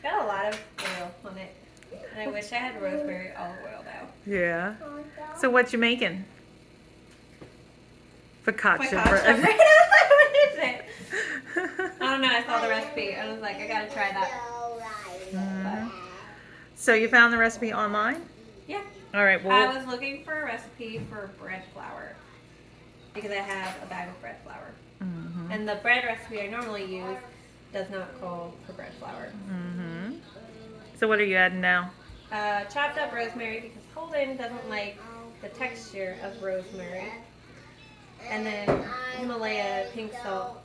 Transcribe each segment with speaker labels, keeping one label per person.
Speaker 1: Got a lot of oil on it. And I wish I had rosemary olive oil though.
Speaker 2: Yeah. So what you making? Focaccia
Speaker 1: Focaccia
Speaker 2: bread.
Speaker 1: bread. What is it? I don't know. I saw the recipe. I was like, I gotta try that.
Speaker 2: Mhm. So you found the recipe online?
Speaker 1: Yeah.
Speaker 2: All right.
Speaker 1: I
Speaker 2: Well,
Speaker 1: was looking for a recipe for bread flour because I have a bag of bread flour.
Speaker 2: mhm.
Speaker 1: And the bread recipe I normally use does not call for bread flour.
Speaker 2: Mhm. So what are you adding now?
Speaker 1: Chopped up rosemary because Holden doesn't like the texture of rosemary. And then Himalaya pink salt.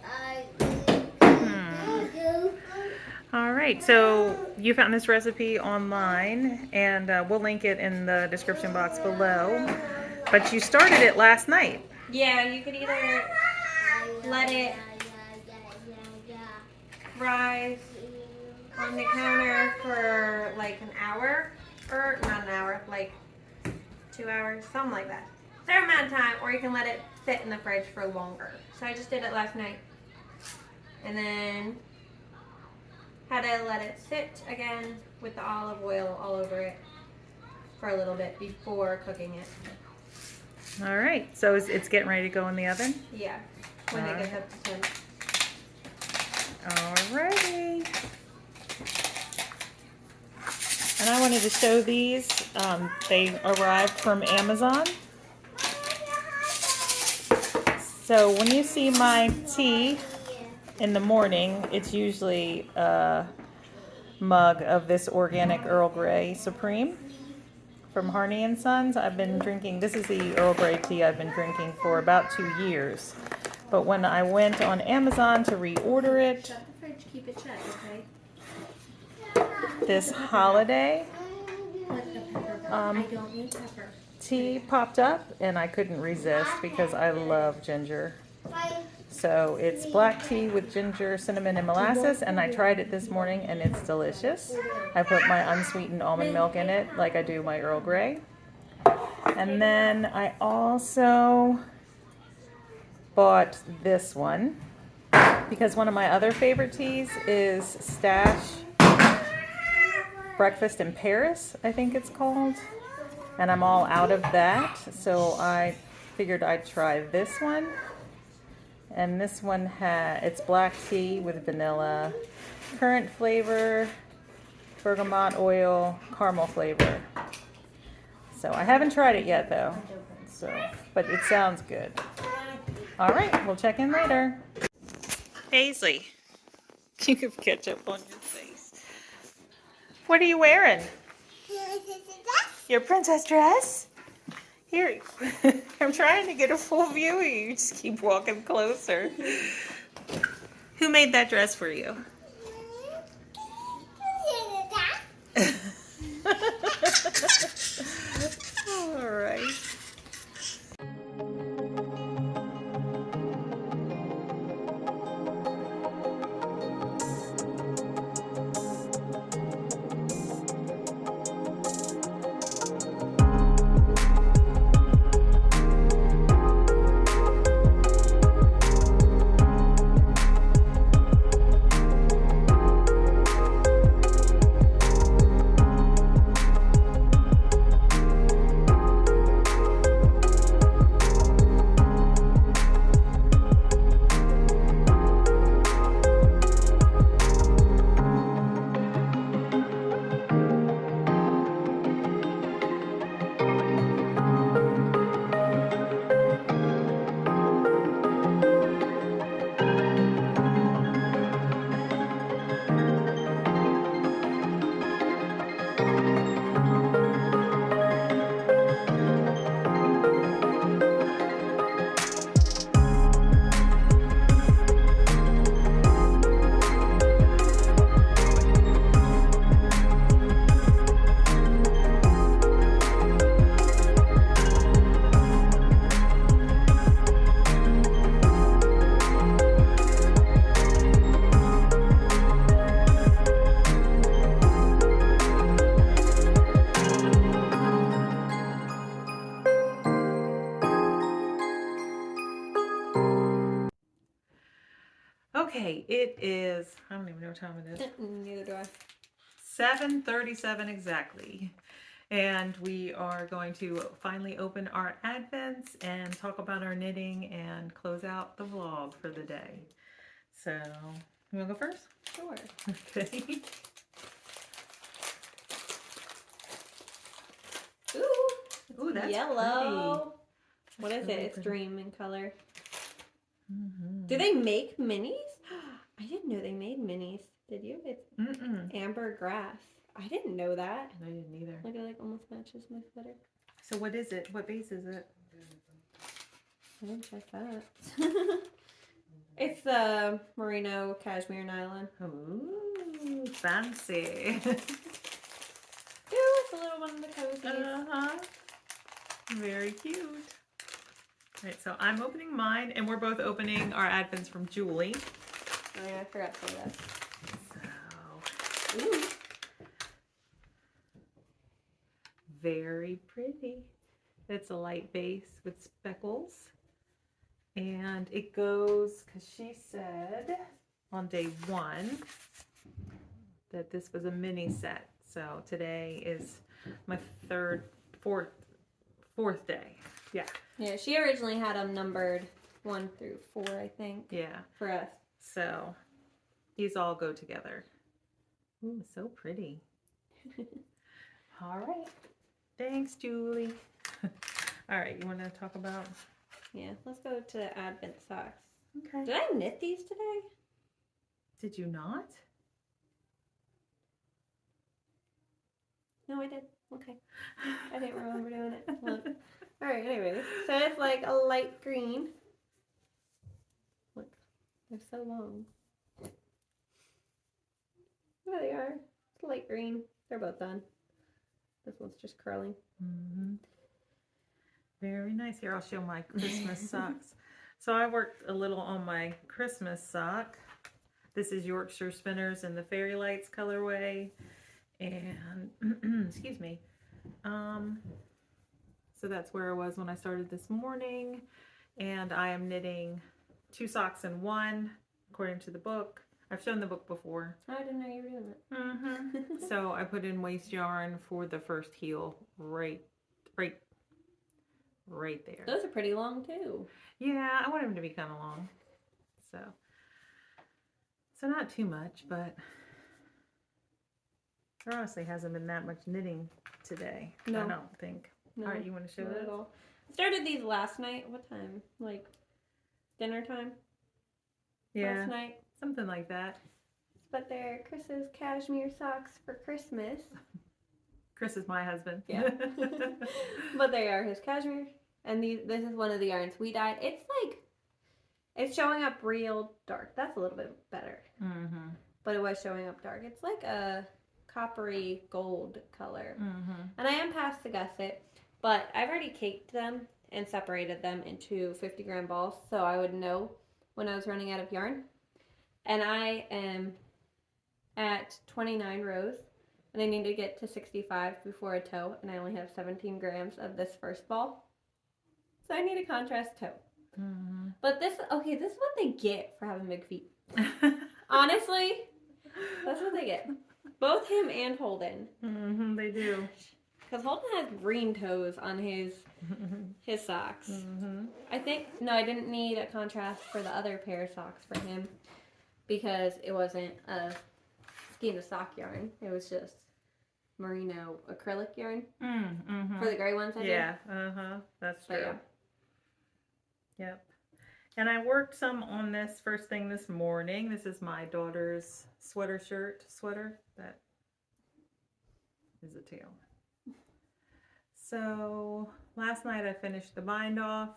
Speaker 2: All right. So you found this recipe online, and we'll link it in the description box below. But you started it last night.
Speaker 1: Yeah, you could either let it rise on the counter for like an hour, or not an hour, like 2 hours, something like that. Fair amount of time, or you can let it sit in the fridge for longer. So I just did it last night. And then had to let it sit again with the olive oil all over it for a little bit before cooking it.
Speaker 2: All right. So it's getting ready to go in the oven?
Speaker 1: Yeah, when it gets up to 10.
Speaker 2: All righty. And I wanted to show these. They arrived from Amazon. So when you see my tea in the morning, it's usually a mug of this organic Earl Grey Supreme from Harney and Sons. I've been drinking, this is the Earl Grey tea I've been drinking for about 2 years. But when I went on Amazon to reorder it,
Speaker 1: Shut the fridge, keep it shut, okay?
Speaker 2: this holiday
Speaker 1: I don't need pepper.
Speaker 2: tea popped up and I couldn't resist because I love ginger. So it's black tea with ginger, cinnamon, and molasses, and I tried it this morning and it's delicious. I put my unsweetened almond milk in it like I do my Earl Grey. And then I also bought this one because one of my other favorite teas is Stash Breakfast in Paris, I think it's called. And I'm all out of that, so I figured I'd try this one. And this one it's black tea with vanilla, currant flavor, bergamot oil, caramel flavor. So I haven't tried it yet though, but it sounds good. All right, we'll check in later. Paisley, you have ketchup on your face. What are you wearing? Your princess dress? Here, I'm trying to get a full view of you. You just keep walking closer. Who made that dress for you? All right. Okay, it is, I don't even know what time it is.
Speaker 1: Neither do I.
Speaker 2: 7:37 exactly. And we are going to finally open our advents and talk about our knitting and close out the vlog for the day. So, you want to go first?
Speaker 1: Sure.
Speaker 2: Okay. Ooh, that's
Speaker 1: yellow.
Speaker 2: Pretty.
Speaker 1: What is
Speaker 2: really
Speaker 1: it? It's
Speaker 2: pretty.
Speaker 1: dream in color.
Speaker 2: Mm-hmm.
Speaker 1: Do they make minis? I didn't know they made minis. Did you? It's amber grass. I didn't know that.
Speaker 2: I didn't either.
Speaker 1: Look, it like almost matches my sweater.
Speaker 2: So what is it? What base is it?
Speaker 1: I didn't check that. It's the merino cashmere nylon.
Speaker 2: Ooh, fancy.
Speaker 1: Ooh, it's a little one of the cozies.
Speaker 2: Uh-huh. Very cute. All right, so I'm opening mine, and we're both opening our advents from Julie.
Speaker 1: Oh yeah, I forgot to say that.
Speaker 2: So,
Speaker 1: Ooh.
Speaker 2: very pretty. It's a light base with speckles. And it goes, because she said on day 1 that this was a mini set. So today is my fourth day. Yeah.
Speaker 1: Yeah, she originally had them numbered 1 through 4, I think.
Speaker 2: Yeah.
Speaker 1: For us.
Speaker 2: So these all go together. Ooh, so pretty. All right. Thanks, Julie. All right, you want to talk about?
Speaker 1: Yeah, let's go to Advent socks.
Speaker 2: Okay.
Speaker 1: Did I knit these today?
Speaker 2: Did you not?
Speaker 1: No, I did. Okay. I didn't remember doing it. Look. Alright, anyway. So it's like a light green. Look, they're so long. There they are. It's light green. They're both done. This one's just curling.
Speaker 2: Mm-hmm. Very nice. Here, I'll show my Christmas socks. So I worked a little on my Christmas sock. This is Yorkshire Spinners in the Fairy Lights colorway. And, excuse me. So that's where I was when I started this morning. And I am knitting 2 socks in 1, according to the book. I've shown the book before.
Speaker 1: Oh, I didn't know you were doing it.
Speaker 2: Mm-hmm. So I put in waste yarn for the first heel right there.
Speaker 1: Those are pretty long too.
Speaker 2: Yeah, I want them to be kind of long. So not too much, but there honestly hasn't been that much knitting today.
Speaker 1: No.
Speaker 2: I don't think.
Speaker 1: No,
Speaker 2: All right, you want to show
Speaker 1: not
Speaker 2: those?
Speaker 1: at all. I started these last night. What time? Like dinner time?
Speaker 2: Yeah,
Speaker 1: Last night.
Speaker 2: something like that.
Speaker 1: But they're Chris's cashmere socks for Christmas.
Speaker 2: Chris is my husband.
Speaker 1: Yeah. But they are his cashmere. And this is one of the yarns we dyed. It's showing up real dark. That's a little bit better.
Speaker 2: Mm-hmm.
Speaker 1: But it was showing up dark. It's like a coppery gold color.
Speaker 2: Mm-hmm.
Speaker 1: And I am past the gusset, but I've already caked them and separated them into 50-gram balls so I would know when I was running out of yarn. And I am at 29 rows. And I need to get to 65 before a toe. And I only have 17 grams of this first ball. So I need a contrast toe.
Speaker 2: Mm-hmm.
Speaker 1: But this is what they get for having big feet. Honestly, that's what they get. Both him and Holden.
Speaker 2: Mm-hmm, they do.
Speaker 1: Because Holden has green toes on his socks.
Speaker 2: Mm-hmm.
Speaker 1: I didn't need a contrast for the other pair of socks for him. Because it wasn't a skein of sock yarn. It was just merino acrylic yarn.
Speaker 2: Mm-hmm.
Speaker 1: For the gray ones I did.
Speaker 2: Yeah, uh-huh. That's true.
Speaker 1: Yeah.
Speaker 2: Yep. And I worked some on this first thing this morning. This is my daughter's sweater. That is a tail. So last night I finished the bind off.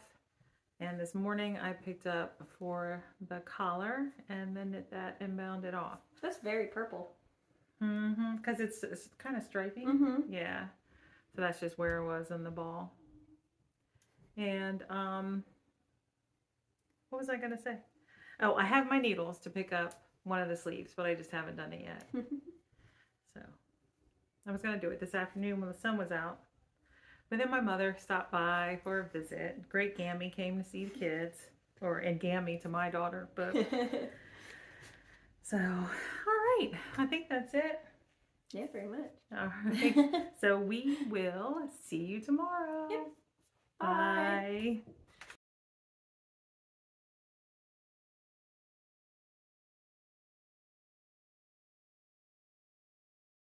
Speaker 2: And this morning I picked up for the collar and then knit that and bound it off.
Speaker 1: That's very purple.
Speaker 2: Mm-hmm. Because it's kind of stripy.
Speaker 1: Mm-hmm.
Speaker 2: Yeah. So that's just where it was in the ball. And what was I going to say? Oh, I have my needles to pick up one of the sleeves, but I just haven't done it yet. So I was going to do it this afternoon when the sun was out. But then my mother stopped by for a visit. Great Gammy came to see the kids. And Gammy to my daughter. But so, all right. I think that's it.
Speaker 1: Yeah, very much.
Speaker 2: All right. So we will see you tomorrow.
Speaker 1: Yep.
Speaker 2: Bye.